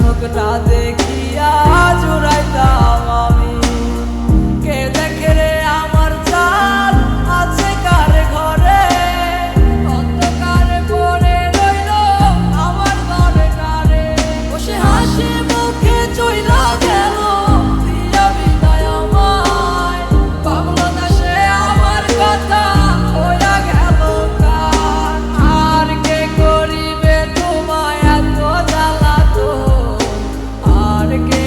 মুখটা দেখিয়া জুড়াইতাম আমি। কে দেখে রে আমার চাঁদ আছে কার ঘরে, অন্ধকার পড়ে রইল আমার ঘরে। বসে হাসি মুখে চইলা গেল দিয়া বিদায় আমায়, ভাবলো না সে আমার কথা হইয়া গেল কার। আর কে করিবে তোমায় এত জ্বালাতন, আর কে